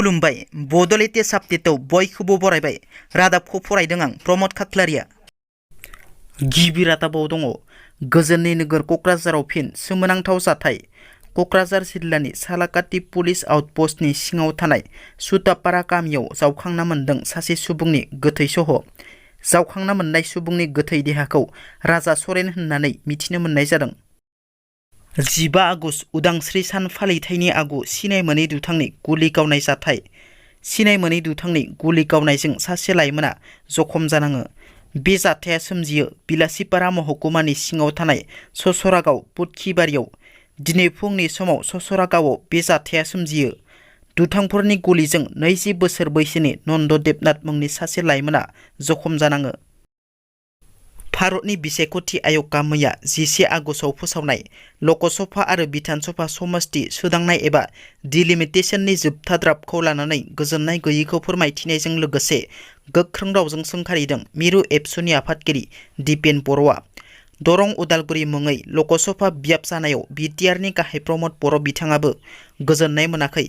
खुलुमबाय बड'लेण्ड साबजेक्टआव बयखौबो बरायबाय रादाबखौ फरायदों आं प्रमद खाख्लारिया। गिबि रादाबाव दङ गोजोननि नोगोर क'क्राझाराव फिन सोमोनांथाव जाथाय। क'क्राझार जिल्लानि सालाकाटि पुलिस आउटपस्टनि सिङाव थानाय सुतापारा गामियाव जावखांना मोनदों सासे सुबुंनि गोथै सह'। जावखांना मोननाय सुबुंनि गोथै देहाखौ राजा सरेन होननानै मिथिनो मोननाय जादों। 15 आगस्ट उदांस्रि सान फालिथायनि आगु सिनाय मोनै दुथांनि गुलि गावनाय जाथाय। सिनाय मोनै दुथांनि गुलि गावनायजों सासे लाइमोना जखम जानाङो। बे जाथाया सोमजियो बिलासिपारा महकुमानि सिङाव थानाय ससरागाव पुटखिबारियाव। दिनै फुंनि समाव ससरागावआव बे जाथाया सोमजियो। दुथांफोरनि गुलिजों 20 बोसोर बैसोनि नन्द देबनाथ मुंनि सासे लाइमोना जखम जानाङो। भारतनि बिसायख'थि आय'गआ मैया 11 आगस्टआव फोसावनाय लकसभा आरो बिधानसभा समष्टि सोदांनाय एबा डिलिमिटेशननि जोबथा ड्राफ्टखौ लानानै गोजोननाय गैयैखौ फोरमायथिनायजों लोगोसे गोख्रों रावजों सोंखारिदों मिरु एबसुनि आफादगिरि दिपेन बर'आ। दरं उदालगुरि मुङै लकसभा बियाब जानायाव बिटिआरनि गाहाय प्रमद बर' बिथाङाबो गोजोननाय मोनाखै।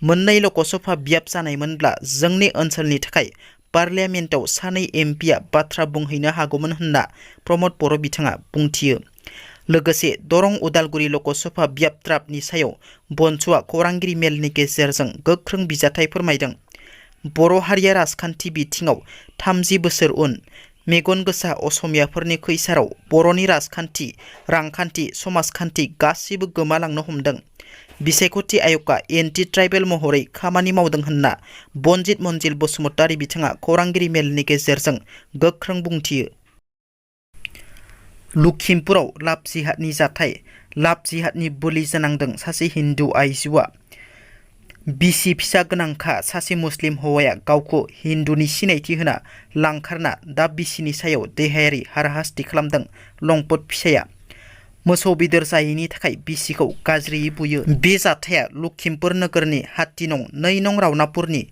मोननै लकसभा बियाब जानायमोनब्ला जोंनि ओनसोलनि थाखाय पार्लियामेन्टआव सानै एमपिआ बाथ्रा बुंहैनो हागौमोन होनना प्रमद बर' बिथाङा बुंथियो। लोगोसे दरं उदालगुरि लकसभा बियाब ड्राफ्टनि सायाव बन्सुआ खौरांगिरि मेलनि गेजेरजों गोख्रों बिजाथाइ फोरमायदों। बर' हारिया राजखान्थि बिथिङाव 30 बोसोर उन। मेगन गोसा असमियाफोरनि खैसाराव बर'नि राजखान्थि, रांखान्थि, समाजखान्थि गासिबो गोमालांनो हमदों। बिसायख'थि आय'गआ एन्टि ट्राइबेल महरै खामानि मावदों होनना बनजित मन्जिल बसुमतारी बिथाङा खौरांगिरि मेलनि गेजेरजों गोख्रों बुंथियो। लखिमपुराव लाभ जिहादनि जाथाय। लाभ जिहादनि बोलि जानांदों सासे हिन्दु आइजोआ। बिसि फिसा गोनांखा सासे मुस्लिम हौवाया गावखौ हिन्दुनि सिनायथि होना लांखारना दा बिसिनि सायाव देहायारि हाराहास्ति खालामदों लंपट फिसाया। मोसौ बेदर जायैनि थाखाय बिसिखौ गाज्रियै बुयो। बे जाथाया लखिमपुर नोगोरनि हात्ती नं 2 नं रावनापुरनि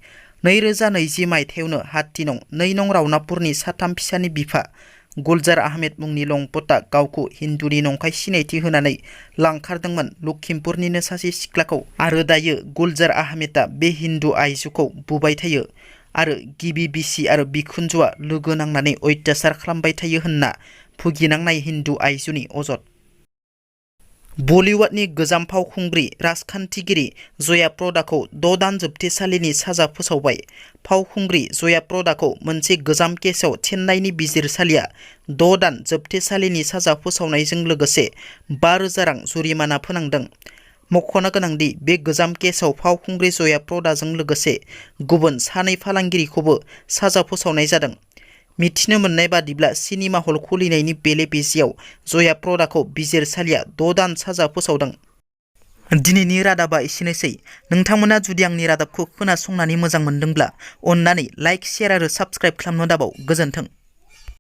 2020 मायथाइयावनो हात्ती नं 2 नं रावनापुरनि साथाम फिसानि बिफा गुलजार आहमेद मुंनि लंपटआ गावखौ हिन्दुनि नंखाय सिनायथि होनानै लांखारदोंमोन लखिमपुरनिनो सासे सिख्लाखौ। आरो दायो गुलजार आहमेदआ बे हिन्दु आइजोखौ बुबाय थायो आरो गिबि बिसि आरो बिखुनजोआ लोगो नांनानै अत्याचार खालामबाय थायो होनना भुगिनांनाय हिन्दु आइजोनि अजद। बलिउडनि गोजाम फावखुंग्रि राजखान्थिगिरि जया प्रदाखौ 6 दान जोबथेसालिनि साजा फोसावबाय। फावखुंग्रि जया प्रदाखौ मोनसे गोजाम केसआव चेन्नाइनि बिजिरसालिया 6 दान जोबथेसालिनि साजा फोसावनायजों लोगोसे 5,000 रां जुरिमाना फोनांदों। मख'नो गोनांदि बे गोजाम केसआव फावखुंग्रि जया प्रदाजों लोगोसे गुबुन 2 फालांगिरिखौबो साजा फोसावनाय जादों। मिथिनो मोननाय बादिब्ला सिनेमा हल खुलिनायनि बेले बेजेयाव जया प्रदाखौ बिजिरसालिया 6 दान साजा फोसावदों। दिनैनि रादाबा एसेनोसै। नोंथांमोना जुदि आंनि रादाबखौ खोनासंनानै मोजां मोनदोंब्ला अन्नानै लाइक, शेयार आरो साबस्क्राइब खालामनो दाबाव। गोजोन्थों।